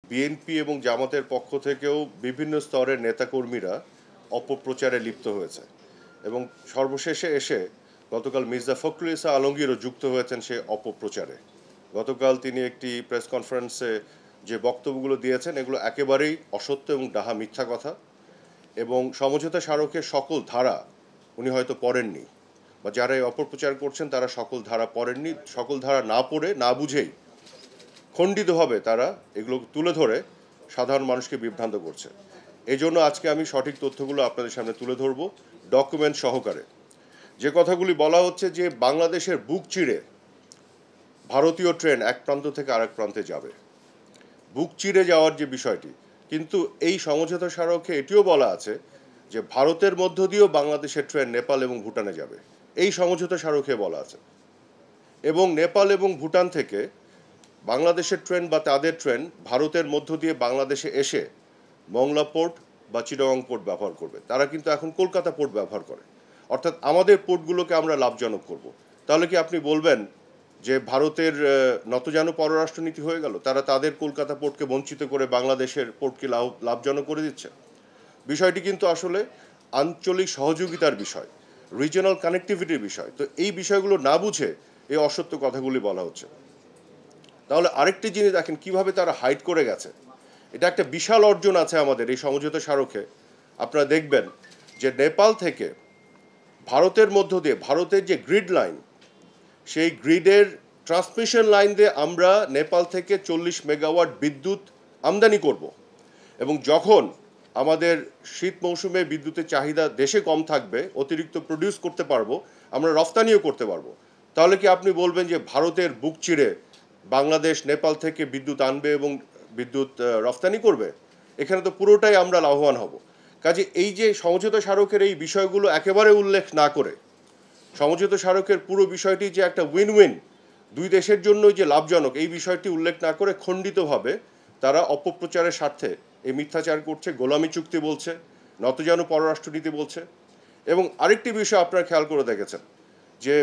BNP এবং জামাতের পক্ষ থেকেও বিভিন্ন স্তরের নেতাকর্মীরা অপপ্রচারে লিপ্ত হয়েছে এবং সর্বশেষে এসে গতকাল মির্জা ফখরুল ইসলাম আলমগীরও যুক্ত হয়েছেন সেই অপপ্রচারে। গতকাল তিনি একটি প্রেস কনফারেন্সে যে বক্তব্যগুলো দিয়েছেন এগুলো একেবারেই অসত্য এবং ডাহা মিথ্যা কথা, এবং সমঝোতা স্মারকের সকল ধারা উনি হয়তো পড়েননি, বা যারা এই অপপ্রচার করছেন তারা সকল ধারা পড়েননি। সকল ধারা না পড়ে না বুঝেই খণ্ডিতভাবে তারা এগুলো তুলে ধরে সাধারণ মানুষকে বিভ্রান্ত করছে। এই জন্য আজকে আমি সঠিক তথ্যগুলো আপনাদের সামনে তুলে ধরব ডকুমেন্ট সহকারে। যে কথাগুলি বলা হচ্ছে যে বাংলাদেশের বুক চিরে ভারতীয় ট্রেন এক প্রান্ত থেকে আরেক প্রান্তে যাবে, বুক চিরে যাওয়ার যে বিষয়টি, কিন্তু এই সমঝোতা স্মারকে এটিও বলা আছে যে ভারতের মধ্য দিয়েও বাংলাদেশের ট্রেন নেপাল এবং ভুটানে যাবে, এই সমঝোতা স্মারকে বলা আছে। এবং নেপাল এবং ভুটান থেকে বাংলাদেশের ট্রেন বা তাদের ট্রেন ভারতের মধ্য দিয়ে বাংলাদেশে এসে মংলা পোর্ট বা চিটাগং পোর্ট ব্যবহার করবে। তারা কিন্তু এখন কলকাতা পোর্ট ব্যবহার করে, অর্থাৎ আমাদের পোর্টগুলোকে আমরা লাভজনক করব। তাহলে কি আপনি বলবেন যে ভারতের নতজানু পররাষ্ট্রনীতি হয়ে গেল? তারা তাদের কলকাতা পোর্টকে বঞ্চিত করে বাংলাদেশের পোর্টকে লাভজনক করে দিচ্ছে। বিষয়টি কিন্তু আসলে আঞ্চলিক সহযোগিতার বিষয়, রিজিওনাল কানেক্টিভিটির বিষয়। তো এই বিষয়গুলো না বুঝে এই অসত্য কথাগুলি বলা হচ্ছে। তাহলে আরেকটি জিনিস দেখেন কিভাবে তারা হাইড করে গেছে। এটা একটা বিশাল অর্জন আছে আমাদের এই সমঝোতা স্মারকে। আপনারা দেখবেন যে নেপাল থেকে ভারতের মধ্য দিয়ে ভারতের যে গ্রিড লাইন, সেই গ্রিডের ট্রান্সমিশন লাইন দিয়ে আমরা নেপাল থেকে 40 মেগাওয়াট বিদ্যুৎ আমদানি করব, এবং যখন আমাদের শীত মৌসুমে বিদ্যুতের চাহিদা দেশে কম থাকবে, অতিরিক্ত প্রডিউস করতে পারবো, আমরা রফতানিও করতে পারবো। তাহলে কি আপনি বলবেন যে ভারতের বুক চিরে বাংলাদেশ নেপাল থেকে বিদ্যুৎ আনবে এবং বিদ্যুৎ রফতানি করবে? এখানে তো পুরোটাই আমরা লাভবান হব। কাজে এই যে সমঝোতা স্মারকের এই বিষয়গুলো একেবারে উল্লেখ না করে, সমঝোতা স্মারকের পুরো বিষয়টি যে একটা উইন উইন, দুই দেশের জন্য যে লাভজনক, এই বিষয়টি উল্লেখ না করে খণ্ডিতভাবে তারা অপপ্রচারের স্বার্থে এই মিথ্যাচার করছে, গোলামি চুক্তি বলছে, নতজানু পররাষ্ট্রনীতি বলছে। এবং আরেকটি বিষয় আপনারা খেয়াল করে দেখেছেন যে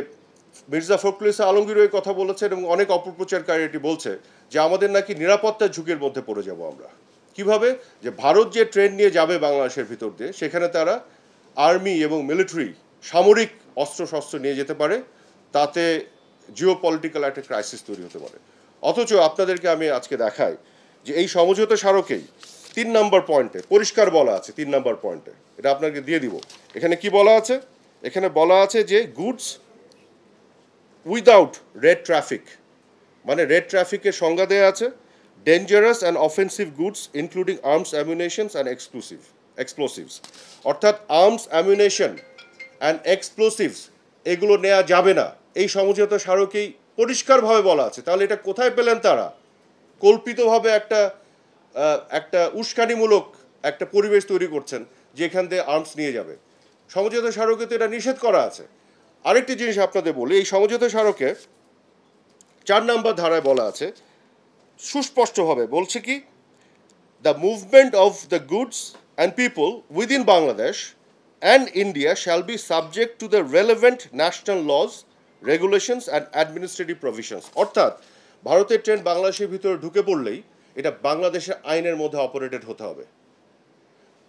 মির্জা ফখরুল ইসলাম আলমগীর এই কথা বলেছেন এবং অনেক অপপ্রচারকারী এটি বলছে যে আমাদের নাকি নিরাপত্তার ঝুঁকির মধ্যে পড়ে যাব আমরা। কিভাবে? যে ভারত যে ট্রেন নিয়ে যাবে বাংলাদেশের ভিতর দিয়ে, সেখানে তারা আর্মি এবং মিলিটারি সামরিক অস্ত্রশস্ত্র নিয়ে যেতে পারে, তাতে জিও পলিটিক্যাল একটা ক্রাইসিস তৈরি হতে পারে। অথচ আপনাদেরকে আমি আজকে দেখাই যে এই সমঝোতা স্মারকেই 3 নম্বর পয়েন্টে পরিষ্কার বলা আছে, 3 নম্বর পয়েন্টে, এটা আপনাকে দিয়ে দিব। এখানে কি বলা আছে? এখানে বলা আছে যে গুডস উইদাউট রেড ট্রাফিক, মানে রেড ট্রাফিকের সংজ্ঞা দেওয়া আছে, dangerous and offensive goods including arms ammunitions and explosives, অর্থাৎ আর্মস অ্যামিউনেশন অ্যান্ড এক্সপ্লোসিভস এগুলো নেওয়া যাবে না, এই সমঝোতা স্মারকেই পরিষ্কারভাবে বলা আছে। তাহলে এটা কোথায় পেলেন তারা? কল্পিতভাবে একটা উস্কানিমূলক একটা পরিবেশ তৈরি করছেন যেখান দিয়ে আর্মস নিয়ে যাবে। সমঝোতা স্মারকে তো এটা নিষেধ করা আছে। আরেকটি জিনিস আপনাদের বলি, এই সমঝোতা স্মারকে 4 নম্বর ধারায় বলা আছে, সুস্পষ্টভাবে বলছে কি, the movement of the goods and people within Bangladesh and India shall be subject to the relevant national laws, regulations and administrative provisions. অর্থাৎ ভারতের ট্রেন বাংলাদেশের ভিতরে ঢুকে পড়লেই এটা বাংলাদেশের আইনের মধ্যে অপারেটেড হতে হবে।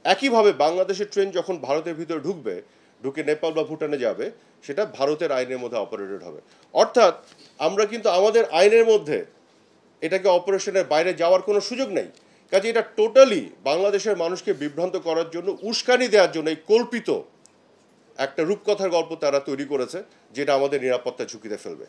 একইভাবে বাংলাদেশের ট্রেন যখন ভারতের ভিতরে ঢুকে নেপাল বা ভুটানে যাবে, সেটা ভারতের আইনের মধ্যে অপারেটেড হবে। অর্থাৎ আমরা কিন্তু আমাদের আইনের মধ্যে এটাকে অপারেশনের বাইরে যাওয়ার কোনো সুযোগ নেই। কাজে এটা টোটালি বাংলাদেশের মানুষকে বিভ্রান্ত করার জন্য, উস্কানি দেওয়ার জন্য এই কল্পিত একটা রূপকথার গল্প তারা তৈরি করেছে, যেটা আমাদের নিরাপত্তা ঝুঁকিতে ফেলবে।